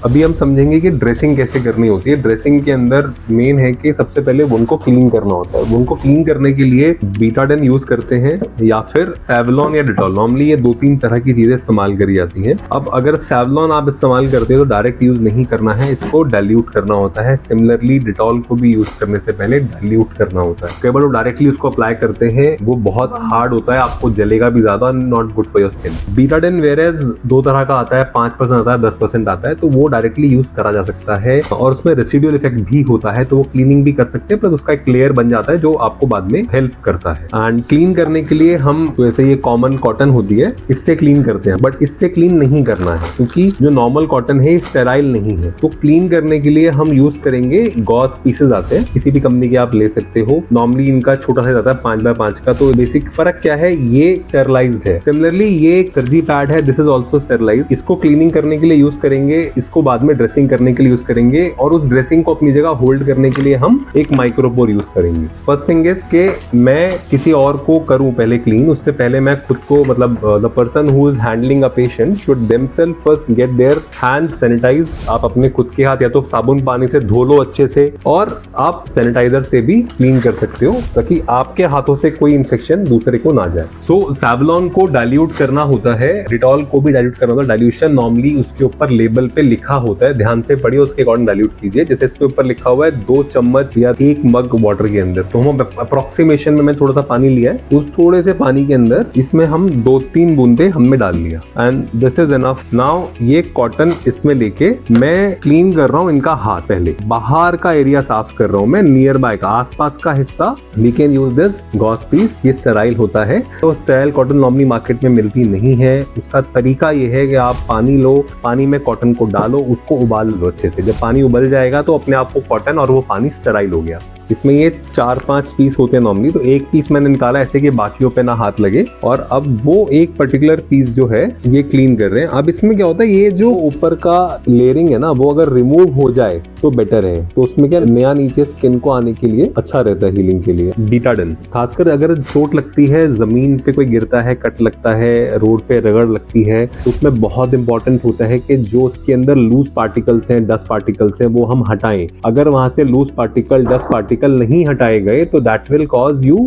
अभी हम समझेंगे कि ड्रेसिंग कैसे करनी होती है। ड्रेसिंग के अंदर मेन है कि सबसे पहले वुंड को क्लीन करना होता है। वुंड को क्लीन करने के लिए बीटाडिन यूज करते हैं या फिर सेवलॉन या डिटॉल। नॉर्मली ये 2-3 तरह की चीजें इस्तेमाल करी जाती हैं। अब अगर सेवलॉन आप इस्तेमाल करते हो तो डायरेक्ट यूज नहीं करना है, इसको डाइल्यूट करना होता है। सिमिलरली डिटॉल को भी यूज करने से पहले डाइल्यूट करना होता है। कई बार वो डायरेक्टली उसको अप्लाई करते हैं, वो बहुत हार्ड होता है, आपको जलेगा भी ज्यादा, not good for your skin. Betadine वेरेज 2 तरह का आता है, 5% आता है, 10% आता है, तो वो डायरेक्टली यूज करा जा सकता है और उसमें रेसिडुअल इफेक्ट भी होता है, तो वो क्लीनिंग भी कर सकते हैं, प्लस उसका एक लेयर बन जाता है जो आपको बाद में हेल्प करता है। एंड क्लीन करने के लिए हम वैसे ये कॉमन कॉटन होती है, इससे क्लीन करते हैं, बट इससे क्लीन नहीं करना है क्योंकि जो नॉर्मल कॉटन है स्टेराइल नहीं है। तो क्लीन करने के लिए हम यूज करेंगे गॉस पीसेस आते हैं, किसी भी कंपनी के आप ले सकते हो। नॉर्मली इनका छोटा साइज आता है 5x5 का। तो बेसिक फर्क क्या है, ये स्टेरलाइज्ड है। सिमिलरली ये एक सर्जी पैड है, दिस इज ऑल्सो स्टेरलाइज्ड। इसको क्लीनिंग करने के लिए यूज करेंगे, इसको बाद में ड्रेसिंग करने के लिए यूज करेंगे और उस ड्रेसिंग को अपनी जगह होल्ड करने के लिए हम एक माइक्रोपोर यूज करेंगे। फर्स्ट थिंग इज के मैं किसी और को करूं पहले क्लीन, उससे पहले मैं खुद को, मतलब the person who is handling a patient should themselves first get their hand sanitized. आप अपने खुद के हाथ या तो साबुन पानी से धो लो अच्छे से, और आप सैनिटाइजर से भी क्लीन कर सकते हो ताकि आपके हाथों से कोई इंफेक्शन दूसरे को ना जाए। सो सेवलॉन को डाइल्यूट करना होता है, डिटॉल को भी डाइल्यूट करना होता है। डाइल्यूशन नॉर्मली उसके ऊपर लेबल पे लिखा होता है, ध्यान से पढ़िए, उसके अकॉर्डिंग डाइल्यूट कीजिए। जैसे इसके ऊपर लिखा हुआ है 2 चम्मच या 1 मग वाटर के अंदर, तो हम अप्रोक्सीमेशन में मैं थोड़ा सा पानी लिया है, उस थोड़े से पानी के अंदर इसमें हम 2-3 बूंदे हमने डाल लिया and this is enough. Now ये कॉटन इसमें लेके मैं क्लीन कर रहा हूँ इनका हाथ। पहले बाहर का एरिया साफ कर रहा हूँ मैं, नियर बाय का आसपास का हिस्सा। We can use this gauze piece, ये स्टेराइल होता है। तो स्टेराइल कॉटन नॉर्मली मार्केट में मिलती नहीं है। उसका तरीका ये है कि आप पानी लो, पानी में कॉटन को डालो, उसको उबाल लो अच्छे से। जब पानी उबल जाएगा तो अपने आप को कॉटन और वो पानी स्टेराइल हो गया। इसमें ये 4-5 पीस होते हैं नॉर्मली, तो एक पीस मैंने निकाला ऐसे कि बाकियों पे ना हाथ लगे, और अब वो एक पर्टिकुलर पीस जो है ये क्लीन कर रहे हैं। अब इसमें क्या होता है, ये जो ऊपर का लेयरिंग है ना, वो अगर रिमूव हो जाए तो बेटर है। तो उसमें क्या नया नीचे स्किन को आने के लिए अच्छा रहता है हीलिंग के लिए। बीटाडिन खासकर अगर चोट लगती है, जमीन पे कोई गिरता है, कट लगता है, रोड पे रगड़ लगती है, तो उसमें बहुत इंपॉर्टेंट होता है कि जो उसके अंदर लूज पार्टिकल्स हैं, डस्ट पार्टिकल्स हैं, वो हम हटाएं। अगर वहां से लूज पार्टिकल, डस्ट पार्टिकल नहीं हटाए गए तो दैट विल कॉज यू,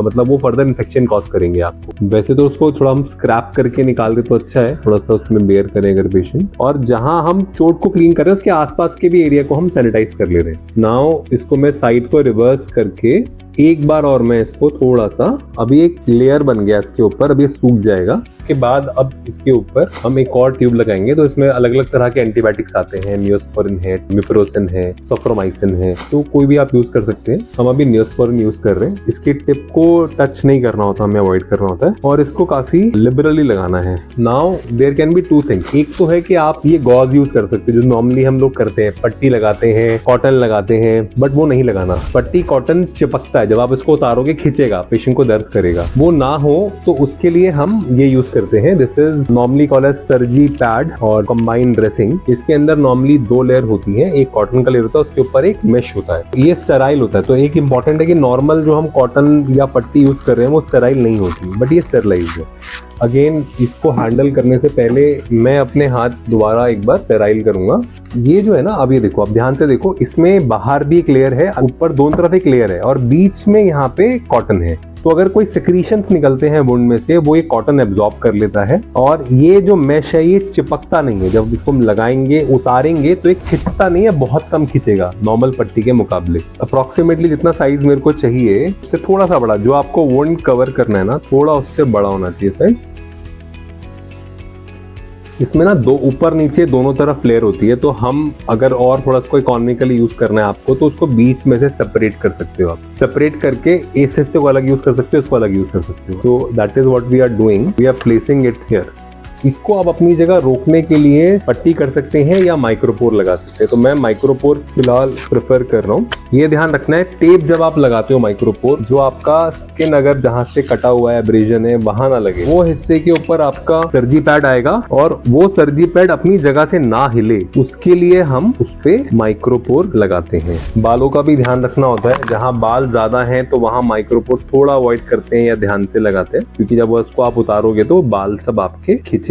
मतलब वो फर्दर इन्फेक्शन कॉज करेंगे आपको। वैसे तो उसको थोड़ा हम स्क्रैप करके निकाल दे तो अच्छा है, थोड़ा सा उसमें बेयर करें अगर पेशेंट। और जहां हम चोट को क्लीन कर रहे हैं उसके आसपास के भी एरिया को हम सैनिटाइज कर ले रहे हैं। नाउ इसको मैं साइड को रिवर्स करके एक बार और मैं इसको थोड़ा सा, अभी एक लेयर बन गया इसके ऊपर, अभी सूख जाएगा। के बाद अब इसके ऊपर हम एक और ट्यूब लगाएंगे। तो इसमें अलग अलग तरह के एंटीबायोटिक्स आते हैं, नियोस्पोरिन है, मिप्रोसिन है, सफ्रोमाइसिन है, तो कोई भी आप यूज कर सकते हैं। हम अभी नियोस्पोरिन यूज कर रहे हैं। इसके टिप को टच नहीं करना होता, हमें अवॉइड करना होता है और इसको काफी लिबरली लगाना है। Now there can be 2 things. एक तो है कि आप ये गॉज यूज कर सकते हैं जो नॉर्मली हम लोग करते हैं, पट्टी लगाते हैं, कॉटन लगाते हैं, बट वो नहीं लगाना। पट्टी कॉटन चिपकता है, जब आप इसको उतारोगे खींचेगा, पेशेंट को दर्द करेगा। वो ना हो तो उसके लिए हम ये यूज करते हैं। This is normally called as surgi pad और कंबाइंड ड्रेसिंग। इसके अंदर नॉर्मली 2 लेयर होती है, एक कॉटन का लेयर होता है, उसके ऊपर एक मेश होता है। ये स्टेराइल होता है। तो एक इंपॉर्टेंट है कि नॉर्मल जो हम कॉटन या पट्टी यूज कर रहे हैं वो स्टेराइल नहीं होती, बट ये स्टेरलाइज्ड है। अगेन इसको हैंडल करने से पहले मैं अपने हाथ दोबारा एक बार स्टेराइल करूंगा। ये जो है ना, अब ये देखो, अब ध्यान से देखो, इसमें बाहर भी एक लेयर है, ऊपर दोनों तरफ एक लेयर है और बीच में यहाँ पे कॉटन है। तो अगर कोई सिक्रीशंस निकलते हैं वुंड में से, वो ये कॉटन एब्जॉर्ब कर लेता है और ये जो मेश है ये चिपकता नहीं है। जब इसको हम लगाएंगे, उतारेंगे तो ये खिंचता नहीं है, बहुत कम खिंचेगा नॉर्मल पट्टी के मुकाबले। अप्रोक्सीमेटली जितना साइज मेरे को चाहिए उससे थोड़ा सा बड़ा, जो आपको वुंड कवर करना है ना, थोड़ा उससे बड़ा होना चाहिए साइज। इसमें ना 2 ऊपर नीचे दोनों तरफ लेयर होती है, तो हम अगर और थोड़ा सा इकोनॉमिकली यूज करना है आपको, तो उसको बीच में से सेपरेट कर सकते हो। आप सेपरेट करके इस हिस्से को अलग यूज कर सकते हो, इसको अलग यूज कर सकते हो। तो that is what we are doing, we are placing it here. इसको आप अपनी जगह रोकने के लिए पट्टी कर सकते हैं या माइक्रोपोर लगा सकते हैं। तो मैं माइक्रोपोर फिलहाल प्रेफर कर रहा हूँ। ये ध्यान रखना है, टेप जब आप लगाते हो माइक्रोपोर, जो आपका स्किन अगर जहां से कटा हुआ है, एब्रेजन है, वहां ना लगे। वो हिस्से के ऊपर आपका सर्जी पैड आएगा और वो सर्जी पैड अपनी जगह से ना हिले, उसके लिए हम उस पे माइक्रोपोर लगाते हैं। बालों का भी ध्यान रखना होता है, जहां बाल ज्यादा हैं तो वहां माइक्रोपोर थोड़ा अवॉइड करते हैं या ध्यान से लगाते हैं, क्योंकि जब उसको आप उतारोगे तो बाल सब आपके खिंचेंगे।